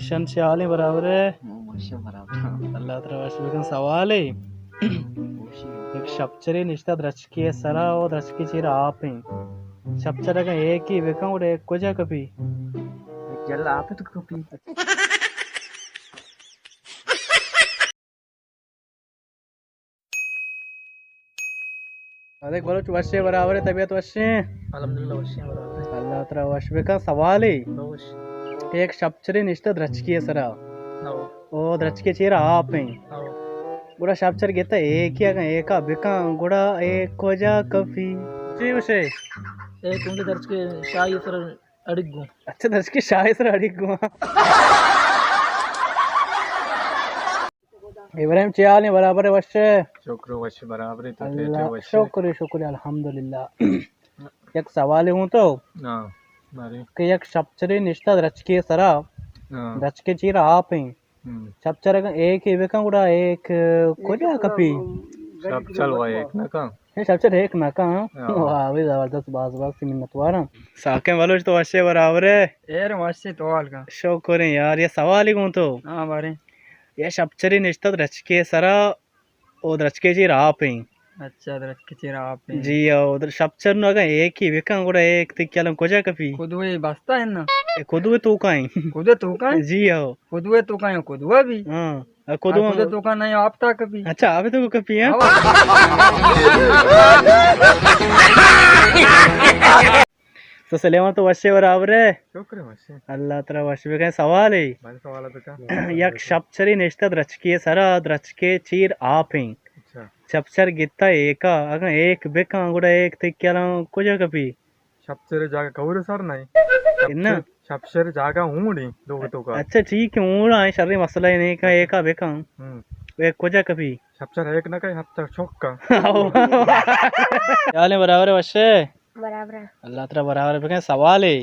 şanşali beraber Maşa beraber. Allah tara başlıkın savali एक शब्चरी निष्ठा द्रचकी सरा और द्रचकी चीरा आप ही शब्चरा का एक ही विकम और एक को जा कभी जल आप तो कभी अरे बोलो वश्य बराबर है तबीयत वश्य अल्हम्दुलिल्लाह वश्य बराबर अल्लाह तरा वश्य का सवाल ही है एक शब्चरी निष्ठा द्रचकी सरा आओ और द्रचकी चीरा आप ही आओ गुड़ा शब्चर गेता एक या का एका बिका गुड़ा एक को जा कभी जी उसे एक उनके दर्ज के शाही सर अड़गू अच्छा दस की शाही सर अड़ी गुआ इब्राहिम चियाल ने बराबर है वश्य शुक्र वश्य बराबर है तो अल्लाह शुक्र शुक्र अल्हम्दुलिल्लाह एक सवाल हूँ तो ना मारे कि एक शब्चरी निष्ठा द्रचकी सरा द्रचकी चीरा आप ही शब्चर का एक ही विका गुड़ा एक को जा कभी सब चलवा एक ना का ये शब्चर एक ना का वाह भी जबरदस्त बात बात से मिन्नतवार साके वालों तो वश्य बराबर है यार वश्य तो वाल का शुक्र है यार ये सवाल ही हूँ तो हां बारे ये शब्चरी निष्ठा द्रचकी सरा और द्रचकी चीरा आप ही अच्छा दर्ज के चेहरा आप जी उधर शब्चर नो अगर एक ही विका गुड़ा एक तिक्यालम को जा कभी खुदवे बसता है ना खुद तू का ही खुदे तू का जी हो खुदवे तू का खुदवा भी हाँ खुदे तू का नहीं आपता कभी अच्छा अभी तो कभी है तो सलेमा तो वश्य बराबर है शुक्र वश्य अल्लाह तरा वश्य का सवाल है बस सवाल है बेटा यक शब्चरी निष्ठा द्रचकी सरा द्रचके चीर आप ही अच्छा शब्चर गित्ता एका अगर एक बेका गुड़ा एक तिक्याला कुछ कभी शब्दर जागा कवर सर नहीं इन्ना शब्दर जागा हूंडी दो तो का अच्छा ठीक है ऊड़ा है शर्री मसला ही नहीं का एका बेका एक कुछ कभी शब्दर एक ना का हफ्ता शौक का याले बराबर है वश्य बराबर है अल्लाह तला बराबर है सवाल है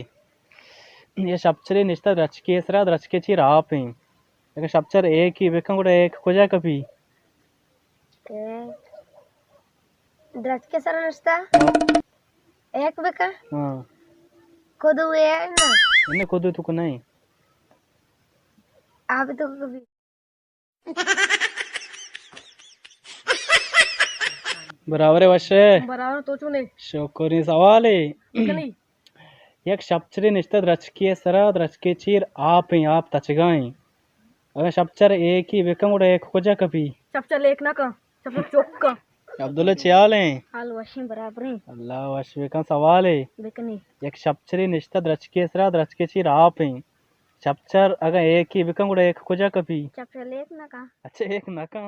ये शब्चरी निष्ठा द्रचकी सरा द्रचके चीर आप ही लेकिन शब्चर एक ही बेका गुड़ा एक कुछ कभी द्रच के सर नस्ता एक बेका हाँ खुद हुए है ना इन्हें खुद तो नहीं आप तो कभी बराबर है वश्य बराबर तो चुने शुक्र सवाल है नहीं एक शब्चरी निष्ठा द्रचकी सरा द्रचके चीर आप ही आप तचगाई अगर शब्चर एक ही विकम उड़ा एक खोजा कभी सबसे लेख ना का सबसे चौक का अब्दुल्ला चियाल है हाल वशी बराबर है अल्लाह वश्य का सवाल है बेकनी एक शब्चरी निष्ठा द्रचकी सरा द्रचके चीर आप ही शब्चर अगर एक ही विकम उड़ा एक खोजा कभी सबसे लेख ना का अच्छा एक नका